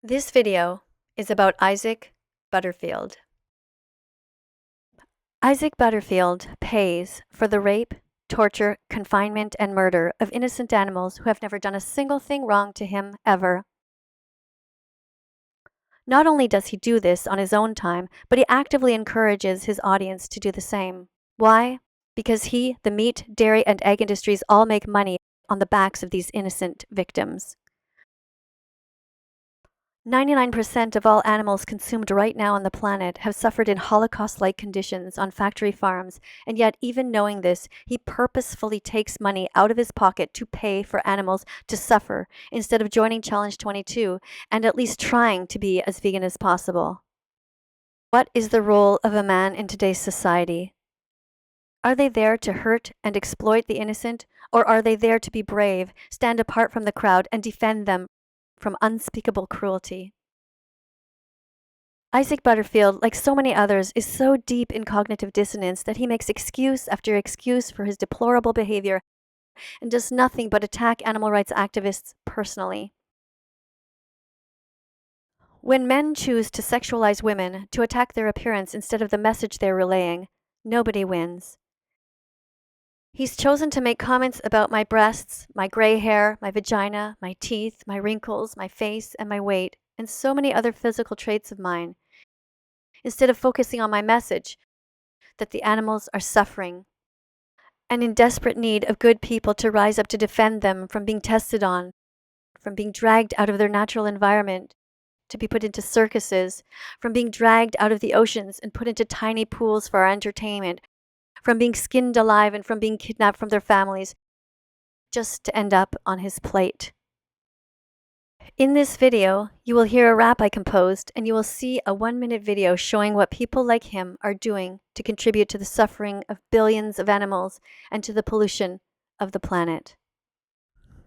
This video is about Isaac Butterfield. Isaac Butterfield pays for the rape, torture, confinement, and murder of innocent animals who have never done a single thing wrong to him ever. Not only does he do this on his own time, but he actively encourages his audience to do the same. Why? Because he, the meat, dairy, and egg industries all make money on the backs of these innocent victims. 99% of all animals consumed right now on the planet have suffered in Holocaust-like conditions on factory farms, and yet even knowing this, he purposefully takes money out of his pocket to pay for animals to suffer instead of joining Challenge 22 and at least trying to be as vegan as possible. What is the role of a man in today's society? Are they there to hurt and exploit the innocent, or are they there to be brave, stand apart from the crowd, and defend them from unspeakable cruelty? Isaac Butterfield, like so many others, is so deep in cognitive dissonance that he makes excuse after excuse for his deplorable behavior and does nothing but attack animal rights activists personally. When men choose to sexualize women, to attack their appearance instead of the message they're relaying, nobody wins. He's chosen to make comments about my breasts, my gray hair, my vagina, my teeth, my wrinkles, my face, and my weight, and so many other physical traits of mine, instead of focusing on my message that the animals are suffering and in desperate need of good people to rise up to defend them from being tested on, from being dragged out of their natural environment to be put into circuses, from being dragged out of the oceans and put into tiny pools for our entertainment, from being skinned alive and from being kidnapped from their families, just to end up on his plate. In this video, you will hear a rap I composed, and you will see a 1-minute video showing what people like him are doing to contribute to the suffering of billions of animals and to the pollution of the planet.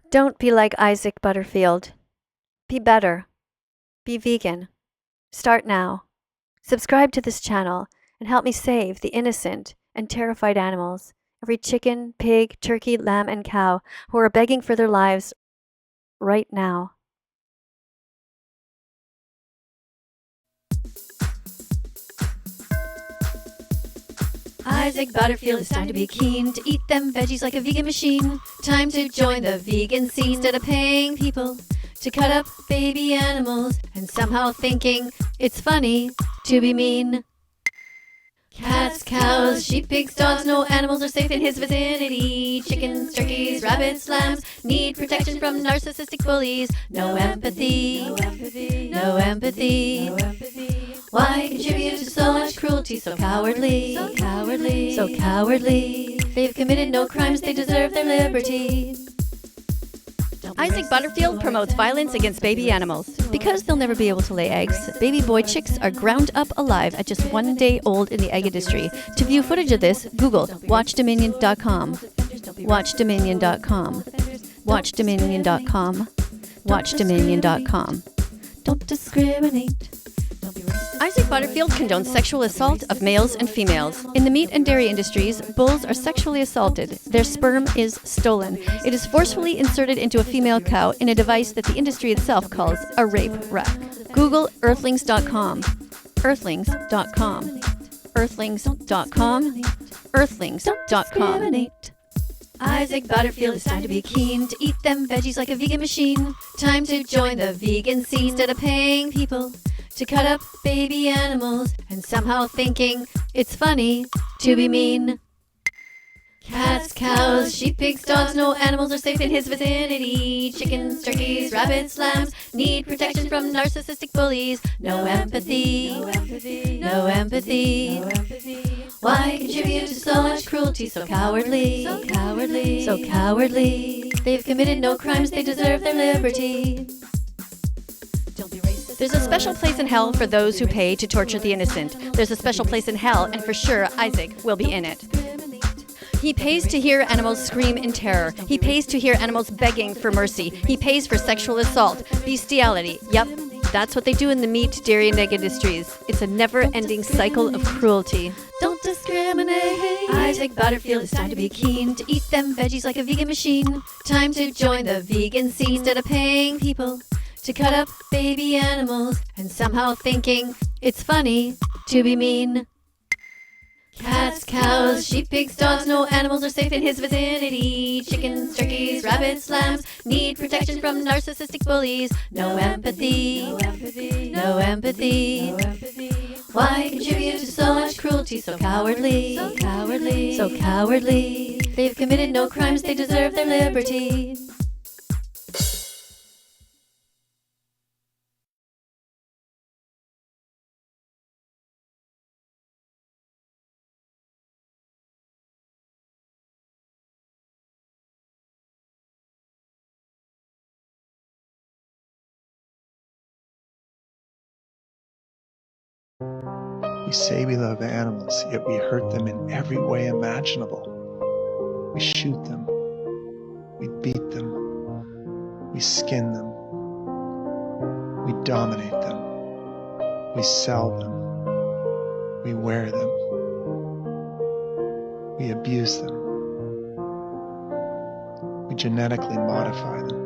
Don't be like Isaac Butterfield. Be better. Be vegan. Start now. Subscribe to this channel and help me save the innocent and terrified animals, every chicken, pig, turkey, lamb, and cow who are begging for their lives right now. Isaac Butterfield, it's time to be keen to eat them veggies like a vegan machine. Time to join the vegan scene instead of paying people to cut up baby animals and somehow thinking it's funny to be mean. Cats, cows, sheep, pigs, dogs, no animals are safe in his vicinity. Chickens, turkeys, rabbits, lambs need protection from narcissistic bullies. No empathy, no empathy, no empathy, no empathy. Why contribute to so much cruelty, so cowardly, so cowardly, so cowardly? They've committed no crimes, they deserve their liberty. Isaac Butterfield promotes violence against baby animals. Because they'll never be able to lay eggs, baby boy chicks are ground up alive at just 1 day old in the egg industry. To view footage of this, Google watchdominion.com. Watchdominion.com. Watchdominion.com. Watchdominion.com. Don't discriminate. Isaac Butterfield condones sexual assault of males and females. In the meat and dairy industries, bulls are sexually assaulted. Their sperm is stolen. It is forcefully inserted into a female cow in a device that the industry itself calls a rape rack. Google earthlings.com. Earthlings.com. Earthlings.com. Earthlings.com. Isaac Butterfield, it's time to be keen to eat them veggies like a vegan machine. Time to join the vegan scene instead of paying people to cut up baby animals and somehow thinking it's funny to be mean. Cats, cows, sheep, pigs, dogs, no animals are safe in his vicinity. Chickens, turkeys, rabbits, lambs need protection from narcissistic bullies. No empathy, no empathy, no empathy, no empathy. Why contribute to so much cruelty, so cowardly, so cowardly, so cowardly? They've committed no crimes, they deserve their liberty. There's a special place in hell for those who pay to torture the innocent. There's a special place in hell, and for sure Isaac will be in it. He pays to hear animals scream in terror. He pays to hear animals begging for mercy. He pays for sexual assault, bestiality. Yep, that's what they do in the meat, dairy, and egg industries. It's a never-ending cycle of cruelty. Don't discriminate. Isaac Butterfield, it's time to be keen to eat them veggies like a vegan machine. Time to join the vegan scene instead of paying people to cut up baby animals, and somehow thinking it's funny to be mean. Cats, cows, sheep, pigs, dogs, no animals are safe in his vicinity. Chickens, turkeys, rabbits, lambs need protection from narcissistic bullies. No empathy, no empathy, no empathy, no empathy. Why contribute to so much cruelty, so cowardly, so cowardly, so cowardly? They've committed no crimes, they deserve their liberty. We say we love animals, yet we hurt them in every way imaginable. We shoot them, we beat them, we skin them, we dominate them, we sell them, we wear them, we abuse them, we genetically modify them,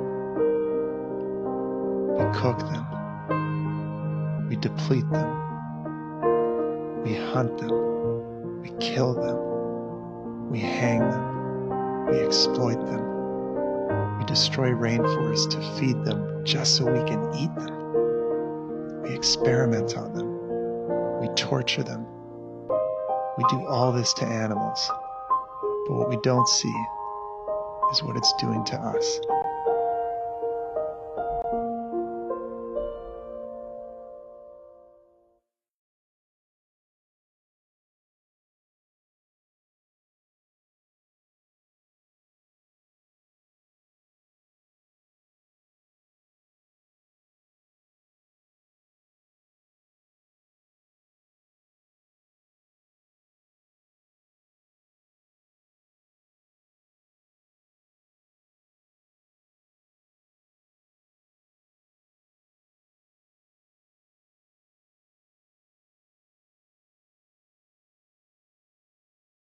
we cook them, we deplete them, we hunt them, we kill them, we hang them, we exploit them, we destroy rainforests to feed them just so we can eat them. We experiment on them, we torture them. We do all this to animals, but what we don't see is what it's doing to us.